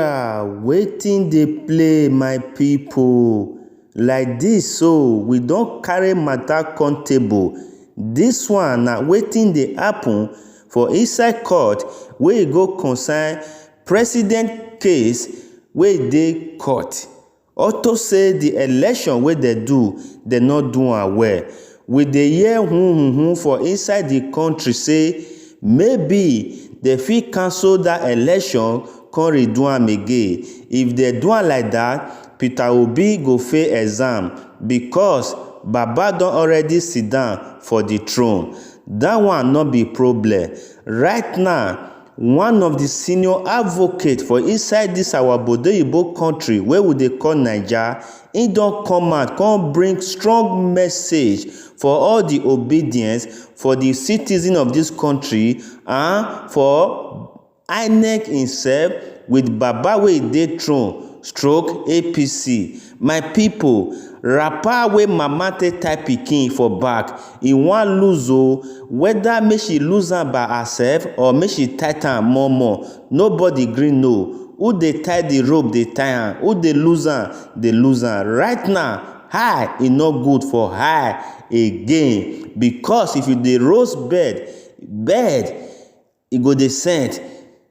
Nigeria, wetin dey play my people? Like this, so we don carry matter come table. This one na wetin dey happen for inside court wey e go concern president case wey dey court. Unto say the election wey dem do, dem no do am well. We dey hear for inside the country say maybe dem fit cancel that election come redo am again. If dem do am like that, Peter Obi go fail exam because Baba don already sit down for the throne. That one no be problem. Right now, one of the senior advocates for inside this our Bodo country wey we dey call Naija, he don come out come bring strong message for all the obedience for the citizens of this country and for INEC himself with Baba wey dey throne stroke APC. My people, rapper wey mama take tie pikin for back, e wan lose o. Whether make she lose am by herself or make she tight am more, nobody gree know. Who dey tie the rope dey tie am, who dey lose am dey lose am. Right now, high e no good for high again, because if you dey roast bird e go dey scent.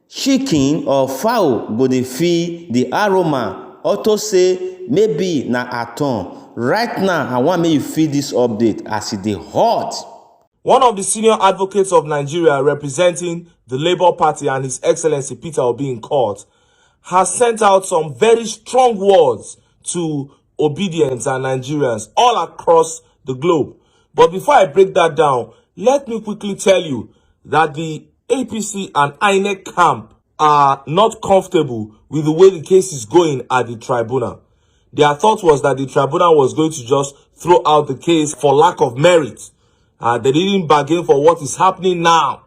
Chicken or fowl go dey feel the aroma. Auto say maybe na her turn. Right now, I want make you feel this update as e dey hot. One of the senior advocates of Nigeria representing the Labour Party and His Excellency Peter Obi in court has sent out some very strong words to obedience and Nigerians all across the globe. But before I break that down, let me quickly tell you that the APC and INEC camp are not comfortable with the way the case is going at the tribunal. Their thought was that the tribunal was going to just throw out the case for lack of merit. They didn't bargain for what is happening now.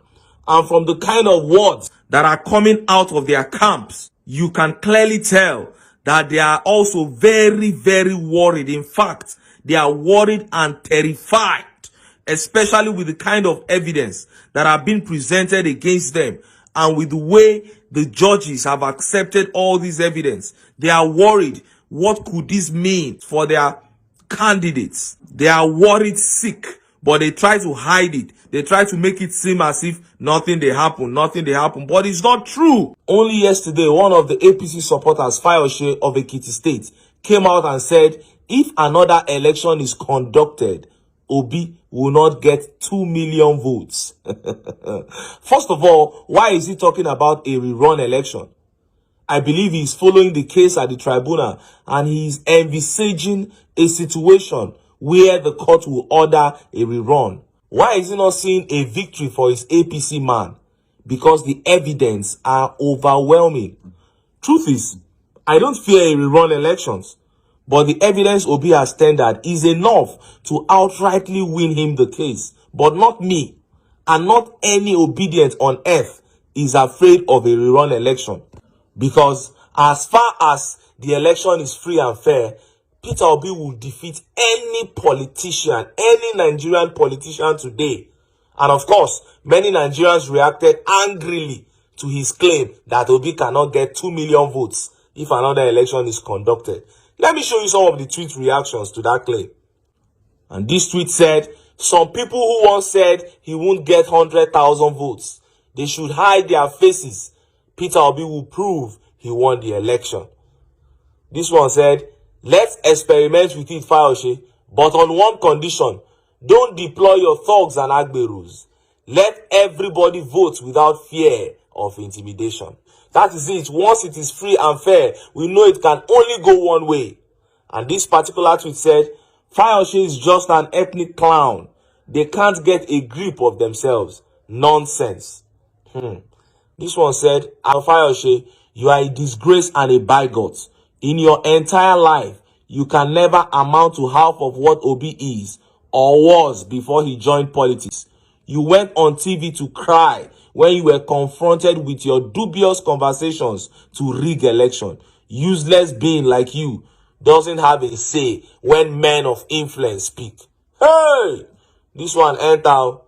And from the kind of words that are coming out of their camps, you can clearly tell that they are also very, very worried. In fact, they are worried and terrified, especially with the kind of evidence that are being presented against them and with the way the judges have accepted all this evidence. They are worried. What could this mean for their candidates? They are worried sick, but they try to hide it. They try to make it seem as if nothing they happen, but it's not true. Only yesterday, one of the APC supporters, Fayose of Ekiti State, came out and said, if another election is conducted, Obi will not get 2 million votes. First of all, why is he talking about a rerun election? I believe he's following the case at the tribunal and he's envisaging a situation where the court will order a rerun. Why is he not seeing a victory for his APC man? Because the evidence are overwhelming. Truth is, I don't fear a rerun elections, but the evidence Obi has tendered is enough to outrightly win him the case. But not me, and not any obedient on earth is afraid of a rerun election. Because as far as the election is free and fair, Peter Obi will defeat any politician, any Nigerian politician today. And of course, many Nigerians reacted angrily to his claim that Obi cannot get 2 million votes if another election is conducted. Let me show you some of the tweet reactions to that claim. And this tweet said, some people who once said he won't get 100,000 votes, they should hide their faces. Peter Obi will prove he won the election. This one said, let's experiment with it, Fayose, but on one condition, don't deploy your thugs and agberus. Let everybody vote without fear of intimidation. That is it. Once it is free and fair, we know it can only go one way. And this particular tweet said, Fayose is just an ethnic clown. They can't get a grip of themselves. Nonsense. This one said, Fayose, you are a disgrace and a bigot. In your entire life, you can never amount to half of what Obi is or was before he joined politics. You went on TV to cry when you were confronted with your dubious conversations to rig election. Useless being like you doesn't have a say when men of influence speak. Hey! This one entered.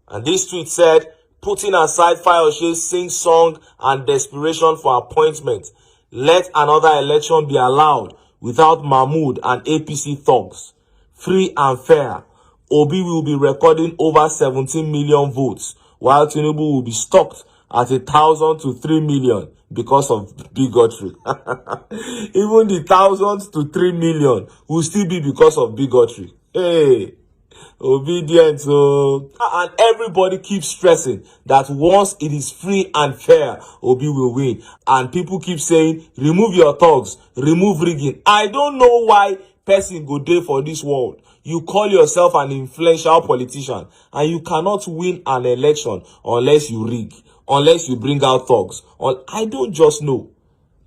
And this tweet said, putting aside Fayose's sing-song and desperation for appointment, Let another election be allowed without Mahmood and APC thugs. Free and fair. Obi will be recording over 17 million votes, while Tinubu will be stocked at 1,000 to 3 million because of bigotry. Even the 1,000 to 3 million will still be because of bigotry. Hey, obedience. And everybody keeps stressing that once it is free and fair, Obi will win. And people keep saying, remove your thugs, remove rigging. I don't know why person go there for this world. You call yourself an influential politician and you cannot win an election unless you rig, unless you bring out thugs. I don't just know.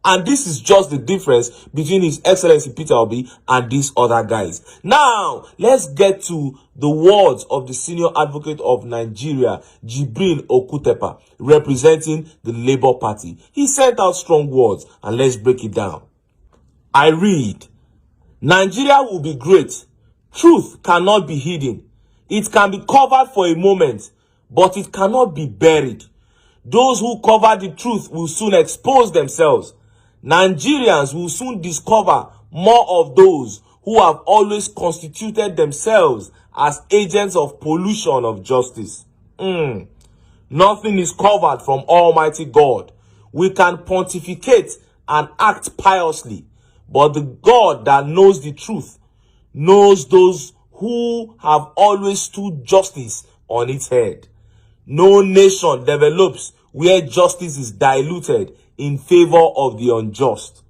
And this is just the difference between His Excellency Peter Obi and these other guys. Now, let's get to the words of the senior advocate of Nigeria, Jibrin Okutepa, representing the Labour Party. He sent out strong words, and let's break it down. I read, Nigeria will be great. Truth cannot be hidden. It can be covered for a moment, but it cannot be buried. Those who cover the truth will soon expose themselves. Nigerians will soon discover more of those who have always constituted themselves as agents of pollution of justice. Nothing is covered from Almighty God. We can pontificate and act piously, but the God that knows the truth knows those who have always stood justice on its head. No nation develops where justice is diluted in favor of the unjust.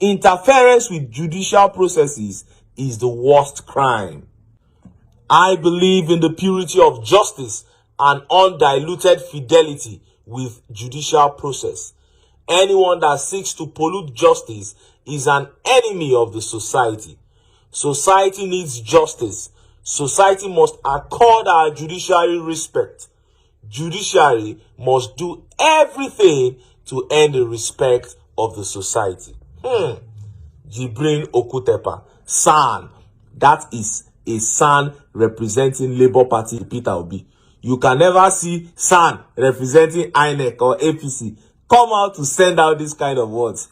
Interference with judicial processes is the worst crime. I believe in the purity of justice and undiluted fidelity with judicial process. Anyone that seeks to pollute justice is an enemy of the society. Society needs justice. Society must accord our judiciary respect. Judiciary must do everything to earn the respect of the society. Jibrin Okutepa, SAN. That is a SAN representing Labour Party, Peter Obi. You can never see SAN representing INEC or APC come out to send out this kind of words.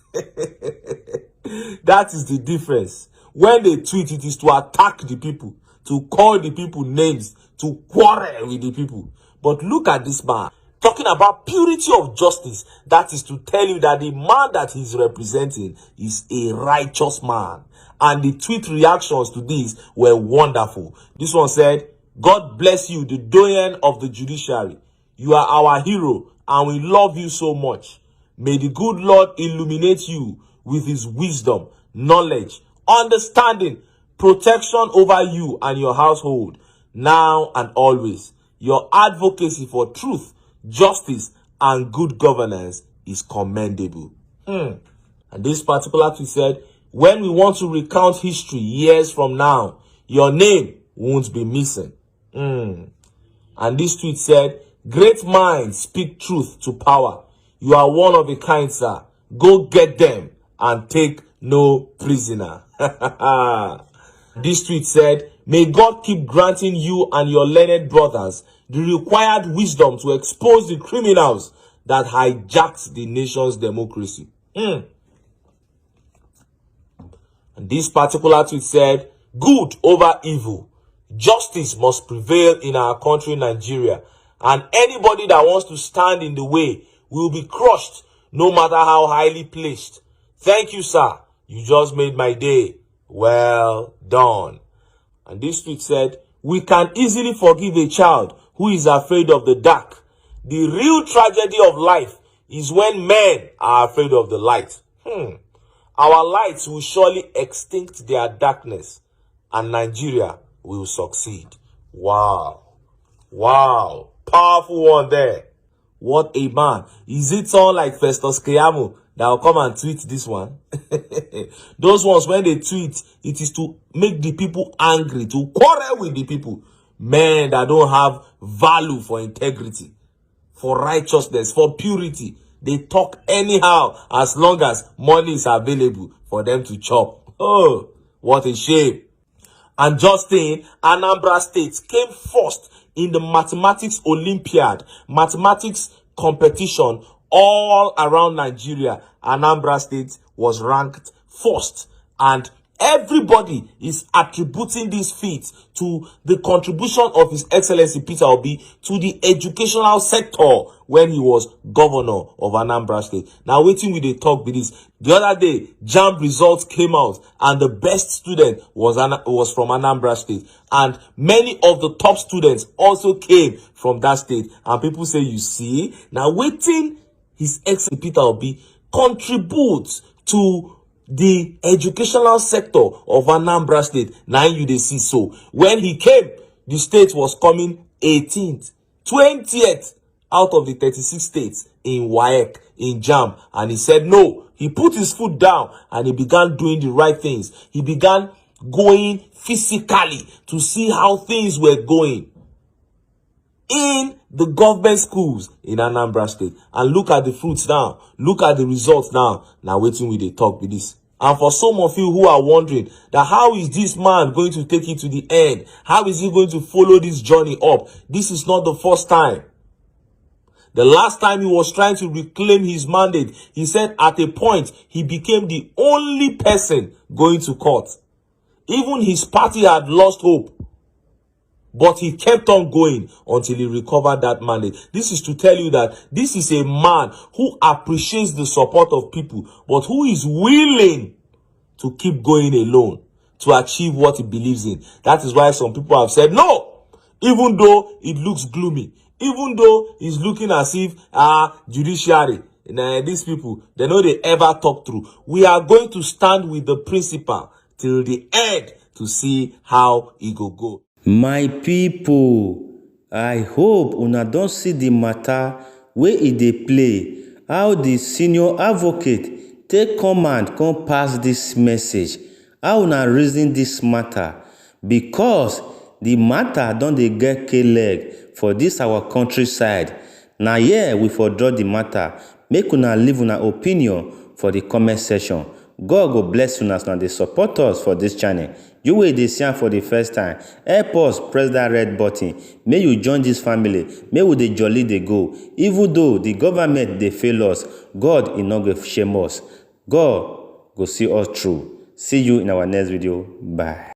That is the difference. When they tweet, it is to attack the people, to call the people names, to quarrel with the people. But look at this man, talking about purity of justice. That is to tell you that the man that he's representing is a righteous man. And the tweet reactions to this were wonderful. This one said, God bless you, the doyen of the judiciary. You are our hero and we love you so much. May the good Lord illuminate you with his wisdom, knowledge, understanding, protection over you and your household, now and always. Your advocacy for truth, justice, and good governance is commendable. And this particular tweet said, when we want to recount history years from now, your name won't be missing. And this tweet said, great minds speak truth to power. You are one of a kind, sir. Go get them and take no prisoner. This tweet said, may God keep granting you and your learned brothers the required wisdom to expose the criminals that hijacked the nation's democracy. And this particular tweet said, good over evil. Justice must prevail in our country, Nigeria. And anybody that wants to stand in the way will be crushed, no matter how highly placed. Thank you, sir. You just made my day. Well done. And this tweet said, we can easily forgive a child who is afraid of the dark. The real tragedy of life is when men are afraid of the light. Our lights will surely extinct their darkness, and Nigeria will succeed. Wow. Wow. Powerful one there. What a man. Is it all like Festus Keyamo that will come and tweet this one? Those ones, when they tweet, it is to make the people angry, to quarrel with the people. Men that don't have value for integrity, for righteousness, for purity. They talk anyhow as long as money is available for them to chop. Oh, what a shame. And Justin, Anambra State came first in the mathematics Olympiad, mathematics competition all around Nigeria, Anambra State was ranked first. And everybody is attributing this feat to the contribution of His Excellency Peter Obi to the educational sector when he was governor of Anambra State. Now, waiting with the talk with this. The other day, JAMB results came out, and the best student was from Anambra State. And many of the top students also came from that state. And people say, you see, now waiting His Excellency Peter Obi contributes to the educational sector of Anambra State. Now you they see so. When he came, the state was coming 18th, 20th out of the 36 states in WAEC, in JAMB. And he said no. He put his foot down and he began doing the right things. He began going physically to see how things were going in the government schools in Anambra State. And look at the fruits now. Look at the results now. Now waiting with the talk with this. And for some of you who are wondering that how is this man going to take it to the end? How is he going to follow this journey up? This is not the first time. The last time he was trying to reclaim his mandate, he said at a point he became the only person going to court. Even his party had lost hope. But he kept on going until he recovered that mandate. This is to tell you that this is a man who appreciates the support of people, but who is willing to keep going alone to achieve what he believes in. That is why some people have said, no, even though it looks gloomy, even though it's looking as if judiciary, these people, they know they ever talk through. We are going to stand with the principal till the end to see how it go. My people, I hope una don see the matter wey e dey play, how the senior advocate take command come pass this message, how una reason this matter, because the matter don dey get k-leg for this our countryside. Na here we for draw the matter. Make una leave una opinion for the comment section. God go bless una as una dey support us for this channel. You wey dey see am for the first time, help us press that red button. May you join this family. May we dey jolly dey go. Even though the government dey fail us, God e no go shame us. God go see us through. See you in our next video. Bye.